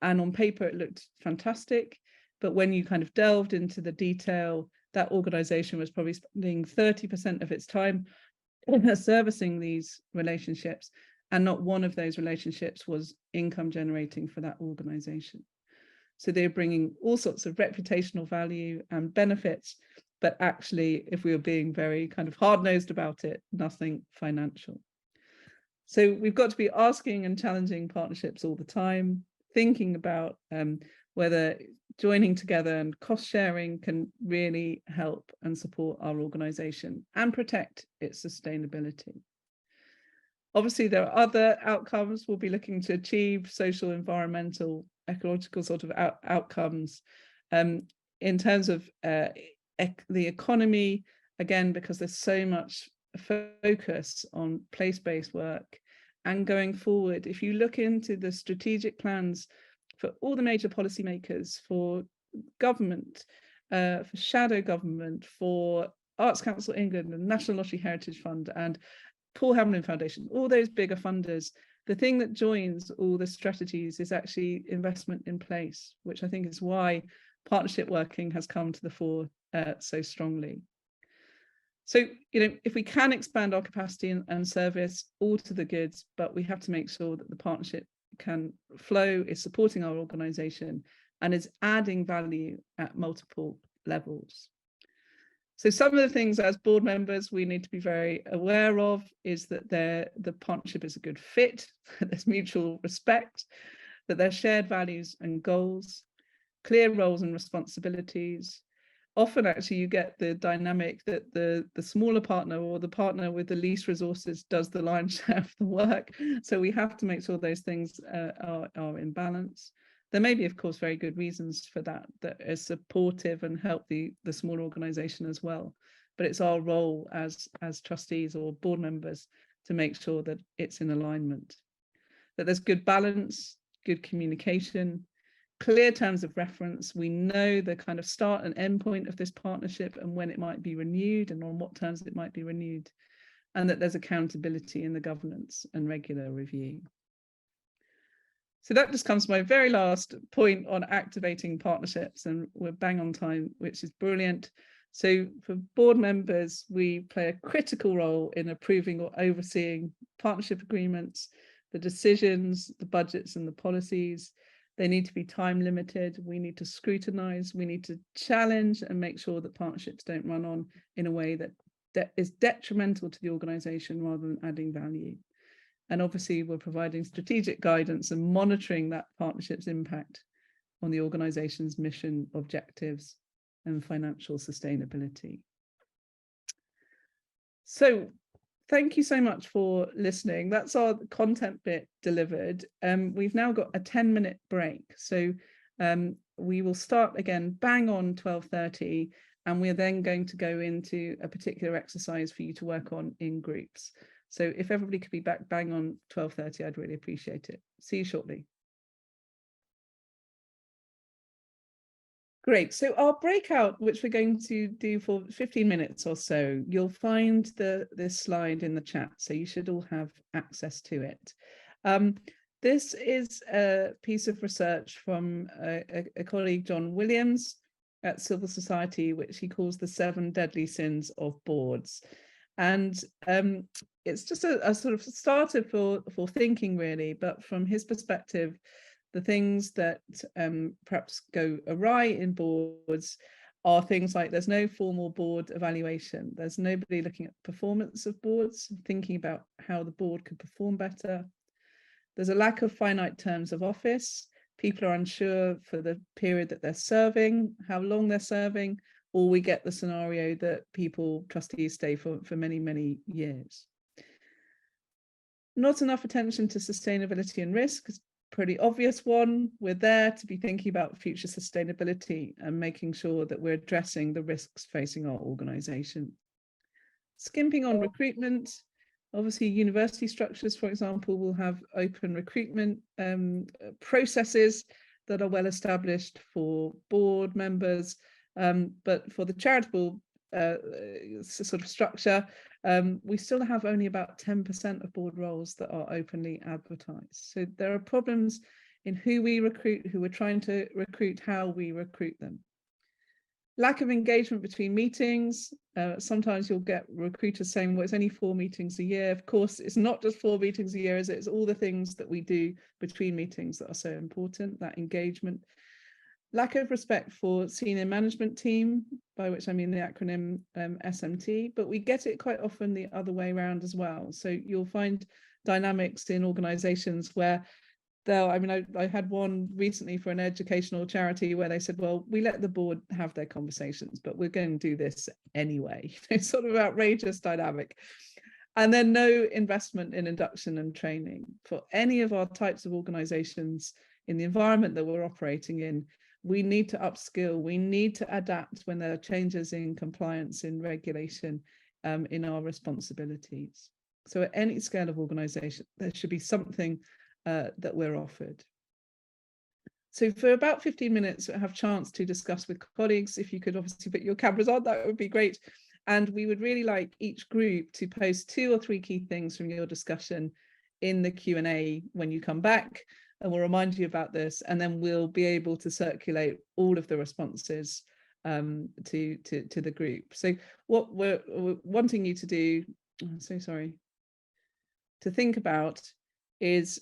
And on paper, it looked fantastic. But when you kind of delved into the detail, that organization was probably spending 30% of its time servicing these relationships, and not one of those relationships was income generating for that organization. So they're bringing all sorts of reputational value and benefits, but actually, if we were being very kind of hard-nosed about it, nothing financial. So we've got to be asking and challenging partnerships all the time, thinking about whether joining together and cost sharing can really help and support our organization and protect its sustainability. Obviously, there are other outcomes we'll be looking to achieve: social, environmental, ecological sort of outcomes. In terms of the economy, again, because there's so much focus on place-based work. And going forward, if you look into the strategic plans for all the major policymakers, for government, for shadow government, for Arts Council England and National Lottery Heritage Fund and Paul Hamlin Foundation, all those bigger funders, the thing that joins all the strategies is actually investment in place, which I think is why partnership working has come to the fore so strongly. So, if we can expand our capacity and service, all to the goods, but we have to make sure that the partnership can flow, is supporting our organisation, and is adding value at multiple levels. So some of the things as board members we need to be very aware of is that the partnership is a good fit, that there's mutual respect, that there's shared values and goals, clear roles and responsibilities. Often actually you get the dynamic that the smaller partner or the partner with the least resources does the lion's share of the work. So we have to make sure those things are in balance. There may be, of course, very good reasons for that are supportive and help the small organisation as well. But it's our role as trustees or board members to make sure that it's in alignment, that there's good balance, good communication, clear terms of reference. We know the kind of start and end point of this partnership and when it might be renewed and on what terms it might be renewed, and that there's accountability in the governance and regular review. So that just comes to my very last point on activating partnerships, and we're bang on time, which is brilliant. So for board members, we play a critical role in approving or overseeing partnership agreements, the decisions, the budgets and the policies. They need to be time limited. We need to scrutinize, we need to challenge and make sure that partnerships don't run on in a way that is detrimental to the organization rather than adding value. And obviously we're providing strategic guidance and monitoring that partnership's impact on the organization's mission, objectives, and financial sustainability. So thank you so much for listening. That's our content bit delivered. We've now got a 10-minute break. So We will start again bang on 12:30, and we're then going to go into a particular exercise for you to work on in groups. So if everybody could be back bang on 12:30, I'd really appreciate it. See you shortly. Great. So our breakout, which we're going to do for 15 minutes or so, you'll find this slide in the chat, so you should all have access to it. This is a piece of research from a colleague, John Williams, at Civil Society, which he calls the 7 deadly sins of boards. And it's just a sort of starter for thinking, really, but from his perspective, the things that perhaps go awry in boards are things like there's no formal board evaluation. There's nobody looking at performance of boards, thinking about how the board could perform better. There's a lack of finite terms of office. People are unsure for the period that they're serving, how long they're serving, or we get the scenario that trustees stay for many, many years. Not enough attention to sustainability and risk. Pretty obvious one. We're there to be thinking about future sustainability and making sure that we're addressing the risks facing our organisation. Skimping on recruitment. Obviously, university structures, for example, will have open recruitment processes that are well established for board members, but for the charitable sort of structure, we still have only about 10% of board roles that are openly advertised. So there are problems in who we recruit, who we're trying to recruit, how we recruit them. Lack of engagement between meetings. Sometimes you'll get recruiters saying, well, it's only 4 meetings a year. Of course, it's not just 4 meetings a year, is it? It's all the things that we do between meetings that are so important, that engagement. Lack of respect for senior management team, by which I mean the acronym SMT, but we get it quite often the other way around as well. So you'll find dynamics in organizations where I had one recently for an educational charity where they said, well, we let the board have their conversations, but we're going to do this anyway. It's sort of outrageous dynamic. And then no investment in induction and training for any of our types of organizations in the environment that we're operating in. We need to upskill, we need to adapt when there are changes in compliance, in regulation, in our responsibilities. So at any scale of organization, there should be something that we're offered. So for about 15 minutes, we'll have a chance to discuss with colleagues. If you could obviously put your cameras on, that would be great. And we would really like each group to post 2 or 3 key things from your discussion in the Q&A when you come back. And we'll remind you about this, and then we'll be able to circulate all of the responses to the group. So what we're wanting you to do, I'm so sorry, to think about is,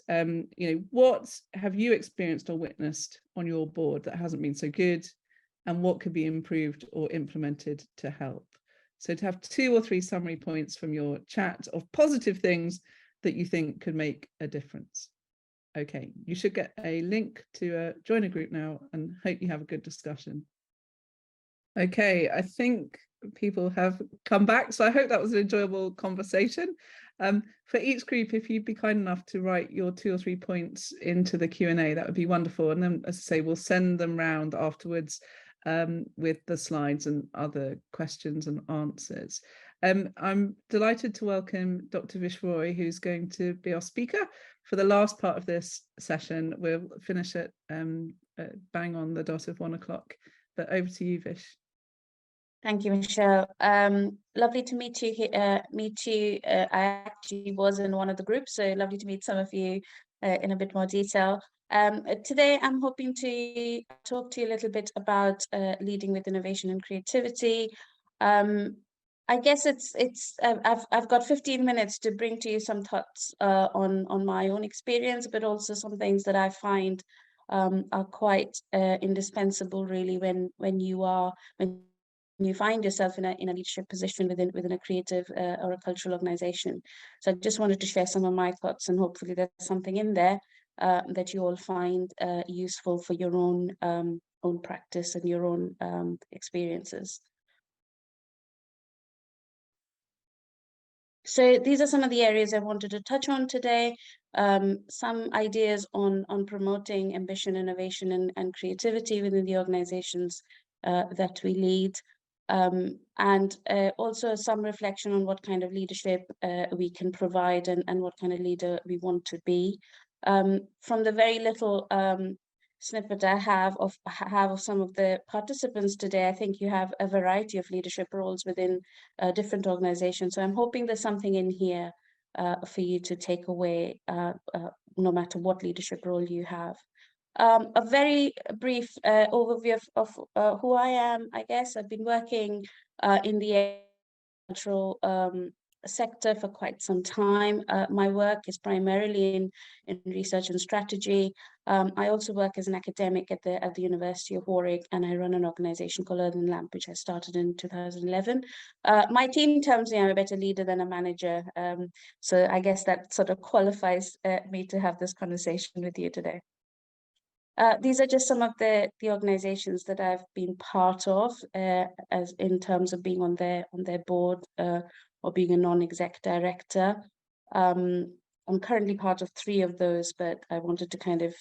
what have you experienced or witnessed on your board that hasn't been so good, and what could be improved or implemented to help? So to have 2 or 3 summary points from your chat of positive things that you think could make a difference. Okay, you should get a link to join a group now, and hope you have a good discussion. Okay, I think people have come back, so I hope that was an enjoyable conversation. For each group, if you'd be kind enough to write your 2 or 3 points into the Q&A, that would be wonderful. And then, as I say, we'll send them round afterwards with the slides and other questions and answers. I'm delighted to welcome Dr. Vish Roy, who's going to be our speaker for the last part of this session. We'll finish at bang on the dot of 1 o'clock. But over to you, Vish. Thank you, Michelle. Lovely to meet you. I actually was in one of the groups, so lovely to meet some of you in a bit more detail. Today, I'm hoping to talk to you a little bit about leading with innovation and creativity. I guess I've got 15 minutes to bring to you some thoughts on my own experience, but also some things that I find are quite indispensable, really, when you find yourself in a leadership position within a creative or a cultural organization. So I just wanted to share some of my thoughts, and hopefully there's something in there that you all find useful for your own practice and your own experiences. So these are some of the areas I wanted to touch on today. Some ideas on promoting ambition, innovation, and creativity within the organizations that we lead. And also some reflection on what kind of leadership we can provide and what kind of leader we want to be. From the very little snippet I have of some of the participants today, I think you have a variety of leadership roles within different organizations. So I'm hoping there's something in here for you to take away, no matter what leadership role you have. A very brief overview of who I am, I guess. I've been working in the cultural sector for quite some time. My work is primarily in research and strategy. I also work as an academic at the University of Warwick, and I run an organization called Earth and Lamp, which I started in 2011. My team tells me I'm a better leader than a manager, so I guess that sort of qualifies me to have this conversation with you today. These are just some of the organizations that I've been part of, as in terms of being on their board or being a non-exec director. I'm currently part of 3 of those, but I wanted to kind of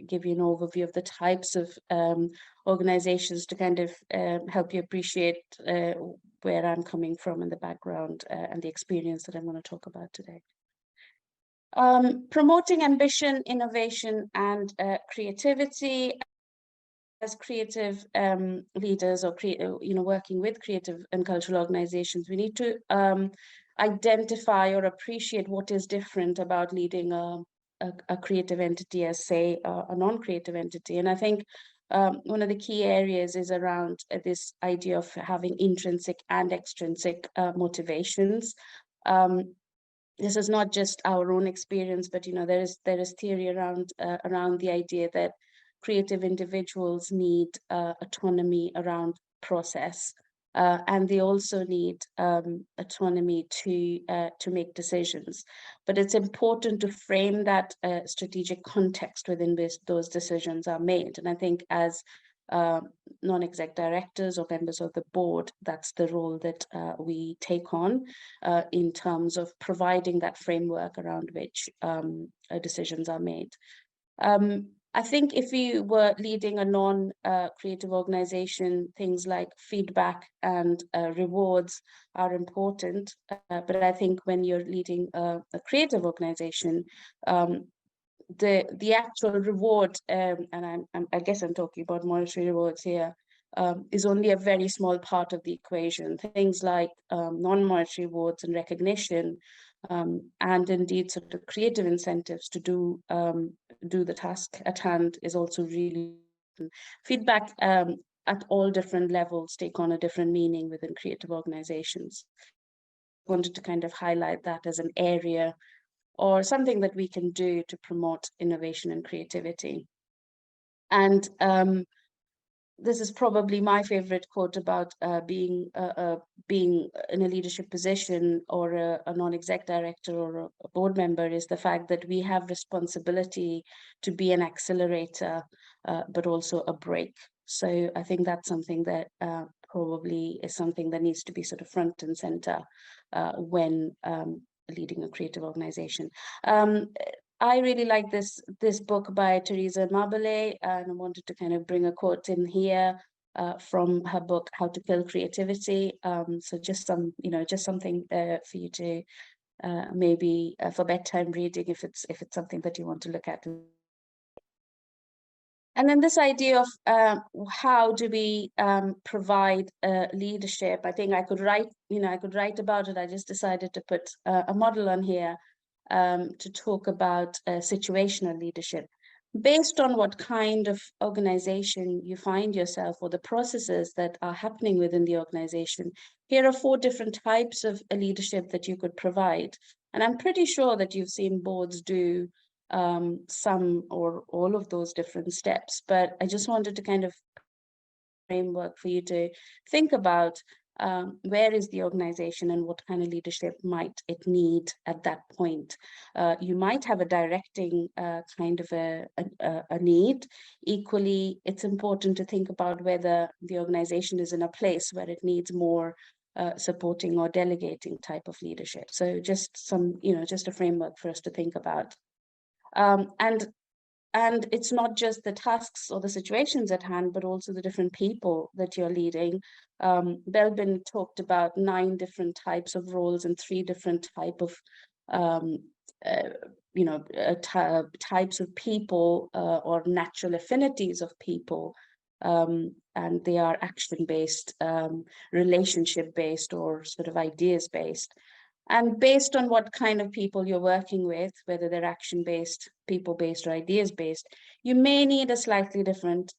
give you an overview of the types of organizations to kind of help you appreciate where I'm coming from in the background and the experience that I'm going to talk about today. Promoting ambition, innovation, and creativity. As creative leaders or working with creative and cultural organizations, we need to identify or appreciate what is different about leading a creative entity as, say, a non-creative entity. And I think one of the key areas is around this idea of having intrinsic and extrinsic motivations. This is not just our own experience, but there is theory around the idea that creative individuals need autonomy around process, and they also need autonomy to make decisions. But it's important to frame that strategic context within which those decisions are made. And I think as non-exec directors or members of the board, that's the role that we take on in terms of providing that framework around which decisions are made. I think if you were leading a non-creative organization, things like feedback and rewards are important. But I think when you're leading a creative organization, the actual reward, and I guess I'm talking about monetary rewards here, is only a very small part of the equation. Things like non-monetary rewards and recognition, and indeed sort of creative incentives to do the task at hand is also really important. Feedback at all different levels take on a different meaning within creative organizations. I wanted to kind of highlight that as an area or something that we can do to promote innovation and creativity. And this is probably my favorite quote about being in a leadership position or a non-exec director or a board member, is the fact that we have responsibility to be an accelerator, but also a brake. So I think that's something that probably is something that needs to be sort of front and center when leading a creative organization. I really like this book by Teresa Mabele, and I wanted to kind of bring a quote in here from her book, How to Kill Creativity. So just something for you to maybe for bedtime reading, if it's something that you want to look at. And then this idea of how do we provide leadership? I think I could write about it. I just decided to put a model on here to talk about situational leadership. Based on what kind of organization you find yourself or the processes that are happening within the organization, here are 4 different types of leadership that you could provide. And I'm pretty sure that you've seen boards do some or all of those different steps, but I just wanted to kind of framework for you to think about where is the organization and what kind of leadership might it need at that point. You might have a directing kind of a need. Equally, it's important to think about whether the organization is in a place where it needs more supporting or delegating type of leadership. So just some, just a framework for us to think about. And it's not just the tasks or the situations at hand, but also the different people that you're leading. Belbin talked about 9 different types of roles and 3 different type of, types of people or natural affinities of people. And they are action-based, relationship-based, or sort of ideas-based. And based on what kind of people you're working with, whether they're action-based, people-based, or ideas-based, you may need a slightly different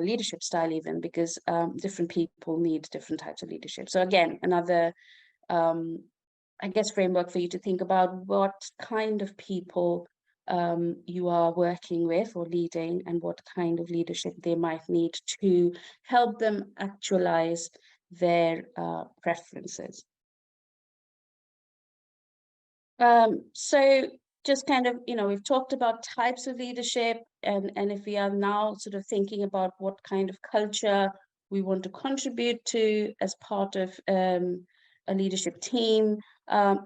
leadership style even, because different people need different types of leadership. So again, another, I guess, framework for you to think about what kind of people you are working with or leading, and what kind of leadership they might need to help them actualize their preferences. So just kind of, we've talked about types of leadership, and if we are now sort of thinking about what kind of culture we want to contribute to as part of a leadership team,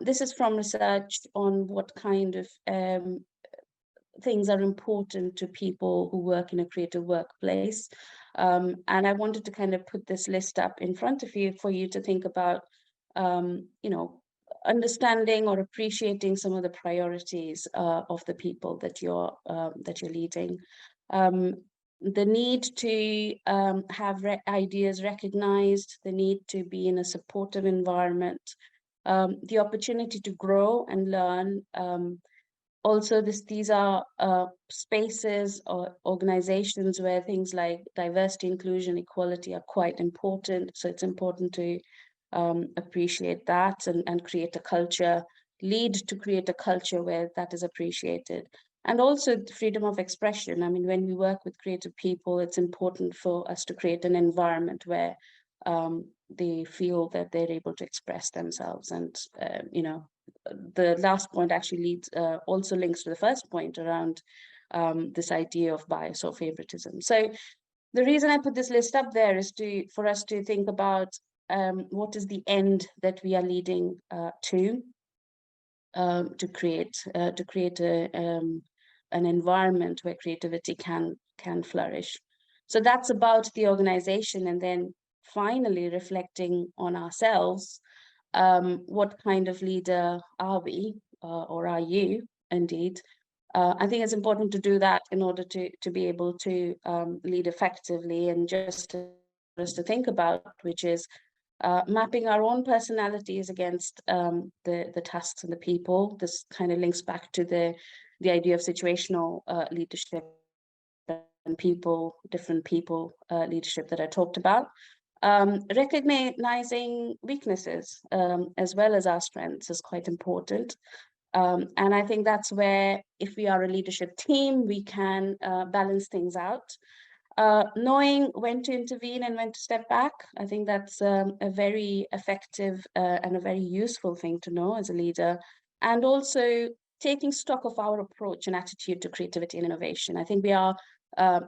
this is from research on what kind of things are important to people who work in a creative workplace. And I wanted to kind of put this list up in front of you for you to think about, understanding or appreciating some of the priorities of the people that you're leading. The need to have ideas recognized, the need to be in a supportive environment, the opportunity to grow and learn. Also, these are spaces or organizations where things like diversity, inclusion, equality are quite important. So it's important to appreciate that and create a culture, lead to create a culture where that is appreciated. And also freedom of expression. I mean, when we work with creative people, it's important for us to create an environment where they feel that they're able to express themselves. And, the last point actually leads, also links to the first point around this idea of bias or favoritism. So the reason I put this list up there is for us to think about what is the end that we are leading to create an environment where creativity can flourish. So that's about the organization, and then finally reflecting on ourselves. What kind of leader are we, or are you indeed? I think it's important to do that in order to be able to lead effectively, and just for us to think about, which is mapping our own personalities against the tasks and the people. This kind of links back to the idea of situational leadership and different people leadership that I talked about. Recognizing weaknesses as well as our strengths is quite important. And I think that's where, if we are a leadership team, we can balance things out. Knowing when to intervene and when to step back, I think that's a very effective and a very useful thing to know as a leader. And also taking stock of our approach and attitude to creativity and innovation. I think we are,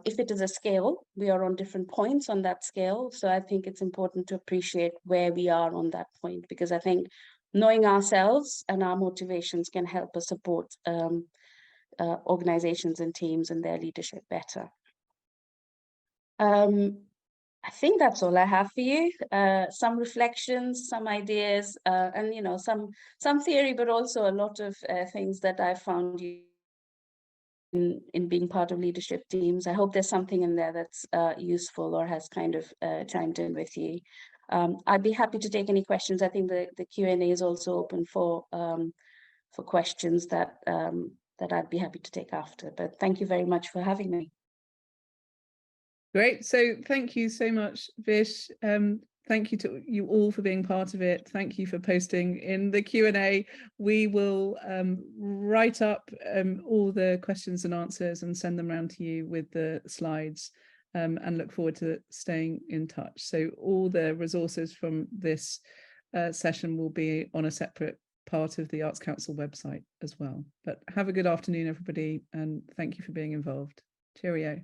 if it is a scale, we are on different points on that scale. So I think it's important to appreciate where we are on that point, because I think knowing ourselves and our motivations can help us support organizations and teams and their leadership better. I think that's all I have for you. Some reflections, some ideas, and some theory, but also a lot of things that I found in being part of leadership teams. I hope there's something in there that's useful or has kind of chimed in with you. I'd be happy to take any questions. I think the Q&A is also open for questions that I'd be happy to take after. But thank you very much for having me. Great. So thank you so much, Vish. Thank you to you all for being part of it. Thank you for posting in the Q&A. We will write up all the questions and answers and send them around to you with the slides, and look forward to staying in touch. So all the resources from this session will be on a separate part of the Arts Council website as well. But have a good afternoon, everybody, and thank you for being involved. Cheerio.